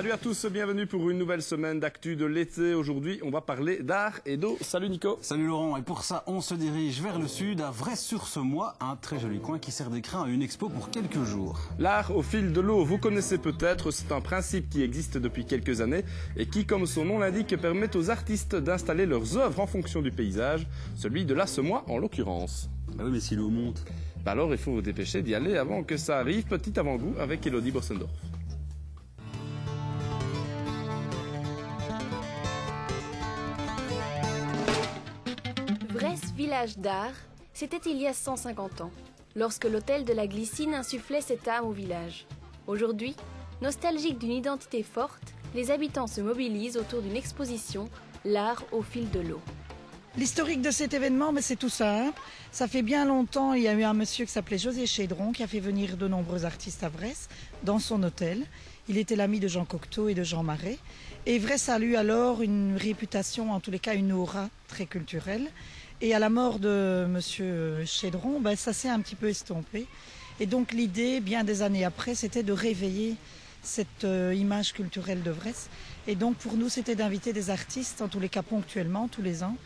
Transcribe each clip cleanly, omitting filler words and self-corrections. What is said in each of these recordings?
Salut à tous, bienvenue pour une nouvelle semaine d'actu de l'été. Aujourd'hui, on va parler d'art et d'eau. Salut Nico. Salut Laurent, et pour ça, on se dirige vers le sud, à Vresse-sur-Semois, un très joli coin qui sert d'écrin à une expo pour quelques jours. L'art au fil de l'eau, vous connaissez peut-être, c'est un principe qui existe depuis quelques années et qui, comme son nom l'indique, permet aux artistes d'installer leurs œuvres en fonction du paysage, celui de la Semois en l'occurrence. Bah oui, mais si l'eau monte. Bah alors, il faut vous dépêcher d'y aller avant que ça arrive. Petit avant-goût avec Elodie Borsendorf. Vresse, village d'art, c'était il y a 150 ans, lorsque l'hôtel de la Glycine insufflait cette âme au village. Aujourd'hui, nostalgiques d'une identité forte, les habitants se mobilisent autour d'une exposition, l'art au fil de l'eau. L'historique de cet événement, c'est tout simple. Ça fait bien longtemps, il y a eu un monsieur qui s'appelait José Chédron qui a fait venir de nombreux artistes à Vresse dans son hôtel. Il était l'ami de Jean Cocteau et de Jean Marais. Et Vresse a eu alors une réputation, en tous les cas une aura très culturelle. Et à la mort de monsieur Chédron, ça s'est un petit peu estompé. Et donc l'idée, bien des années après, c'était de réveiller cette image culturelle de Vresse. Et donc pour nous, c'était d'inviter des artistes, en tous les cas ponctuellement, tous les ans,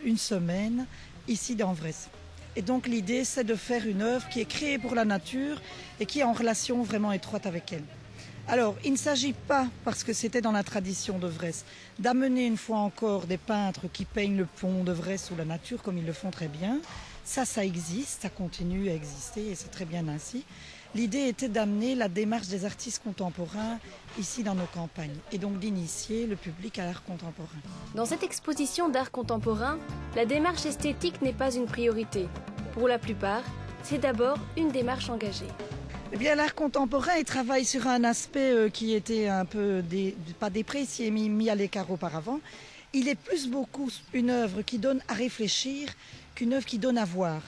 une semaine, ici dans Vresse. Et donc l'idée, c'est de faire une œuvre qui est créée pour la nature et qui est en relation vraiment étroite avec elle. Alors, il ne s'agit pas, parce que c'était dans la tradition de Vresse, d'amener une fois encore des peintres qui peignent le pont de Vresse ou la nature, comme ils le font très bien. Ça existe, ça continue à exister et c'est très bien ainsi. L'idée était d'amener la démarche des artistes contemporains ici dans nos campagnes et donc d'initier le public à l'art contemporain. Dans cette exposition d'art contemporain, la démarche esthétique n'est pas une priorité. Pour la plupart, c'est d'abord une démarche engagée. Eh bien, l'art contemporain, il travaille sur un aspect qui était un peu, pas déprécié, mais mis à l'écart auparavant. Il est plus beaucoup une œuvre qui donne à réfléchir qu'une œuvre qui donne à voir.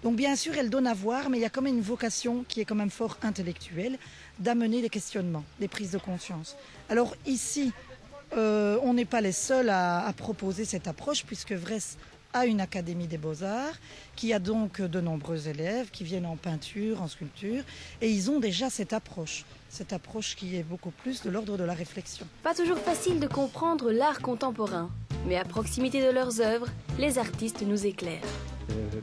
Donc bien sûr, elle donne à voir, mais il y a quand même une vocation qui est quand même fort intellectuelle, d'amener des questionnements, des prises de conscience. Alors ici, on n'est pas les seuls à proposer cette approche, puisque Vresse a une académie des beaux-arts, qui a donc de nombreux élèves qui viennent en peinture, en sculpture, et ils ont déjà cette approche qui est beaucoup plus de l'ordre de la réflexion. Pas toujours facile de comprendre l'art contemporain, mais à proximité de leurs œuvres, les artistes nous éclairent.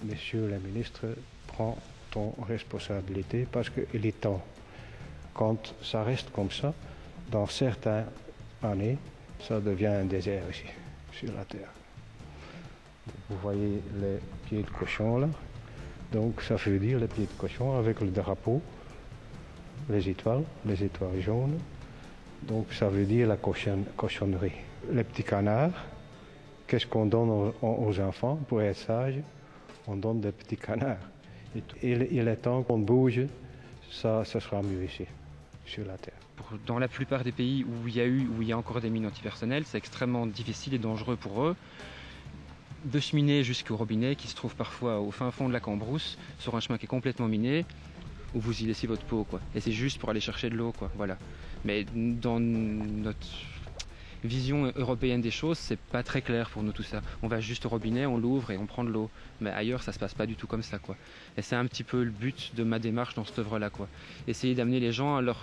Monsieur le ministre, prends ton responsabilité parce qu'il est temps. Quand ça reste comme ça, dans certaines années, ça devient un désert ici, sur la terre. Vous voyez les pieds de cochon là, donc ça veut dire les pieds de cochon avec le drapeau, les étoiles jaunes, donc ça veut dire la cochonnerie. Les petits canards, qu'est-ce qu'on donne aux enfants pour être sages? On donne des petits canards. Il est temps qu'on bouge, ça sera mieux ici, sur la terre. Dans la plupart des pays où il y a encore des mines antipersonnelles, c'est extrêmement difficile et dangereux pour eux de cheminer jusqu'au robinet qui se trouve parfois au fin fond de la Cambrousse, sur un chemin qui est complètement miné, où vous y laissez votre peau, quoi. Et c'est juste pour aller chercher de l'eau, quoi. Voilà. Mais dans notre vision européenne des choses, c'est pas très clair pour nous tout ça. On va juste au robinet, on l'ouvre et on prend de l'eau. Mais ailleurs, ça se passe pas du tout comme ça, quoi. Et c'est un petit peu le but de ma démarche dans cette œuvre-là, quoi. Essayer d'amener les gens à leur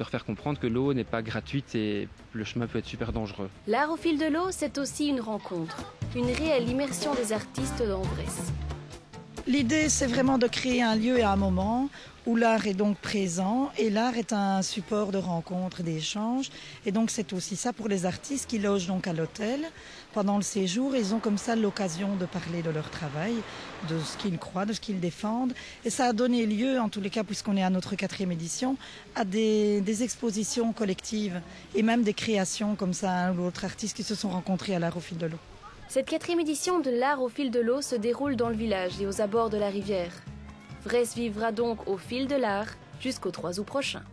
faire comprendre que l'eau n'est pas gratuite et le chemin peut être super dangereux. L'art au fil de l'eau, c'est aussi une rencontre, une réelle immersion des artistes dans Vresse. L'idée, c'est vraiment de créer un lieu et un moment où l'art est donc présent et l'art est un support de rencontre, d'échange. Et donc c'est aussi ça pour les artistes qui logent donc à l'hôtel. Pendant le séjour, ils ont comme ça l'occasion de parler de leur travail, de ce qu'ils croient, de ce qu'ils défendent. Et ça a donné lieu, en tous les cas, puisqu'on est à notre 4e édition, à des expositions collectives et même des créations comme ça, un ou l'autre artiste qui se sont rencontrés à l'art au fil de l'eau. Cette 4e édition de l'art au fil de l'eau se déroule dans le village et aux abords de la rivière. Vresse vivra donc au fil de l'art jusqu'au 3 août prochain.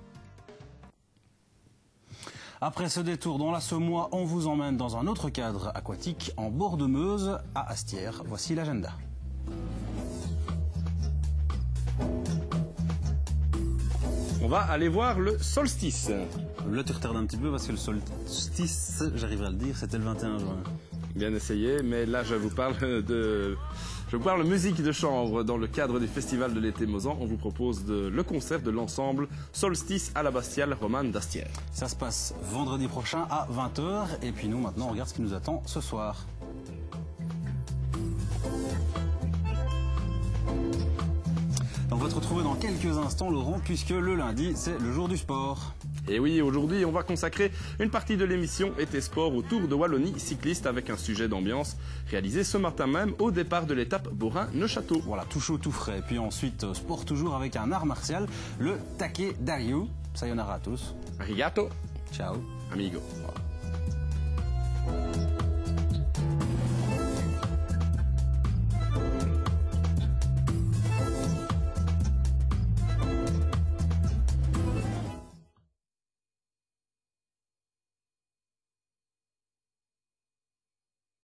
Après ce détour dans la Semois, on vous emmène dans un autre cadre aquatique en bord de Meuse, à Astières. Voici l'agenda. On va aller voir le solstice. Là, tu retardes un petit peu parce que le solstice, j'arriverai à le dire, c'était le 21 juin. Bien essayé, mais là je vous parle de musique de chambre dans le cadre du Festival de l'été Mozan. On vous propose le concert de l'ensemble Solstice à la Bastiale romane d'Astières. Ça se passe vendredi prochain à 20h. Et puis nous, maintenant, on regarde ce qui nous attend ce soir. On va te retrouver dans quelques instants, Laurent, puisque le lundi, c'est le jour du sport. Et oui, aujourd'hui, on va consacrer une partie de l'émission Été Sport au Tour de Wallonie cycliste avec un sujet d'ambiance réalisé ce matin même au départ de l'étape Borin-Neuchâteau. Voilà, tout chaud, tout frais. Puis ensuite, sport toujours avec un art martial, le Take Daryu. Sayonara à tous. Arigato. Ciao. Amigo. Voilà.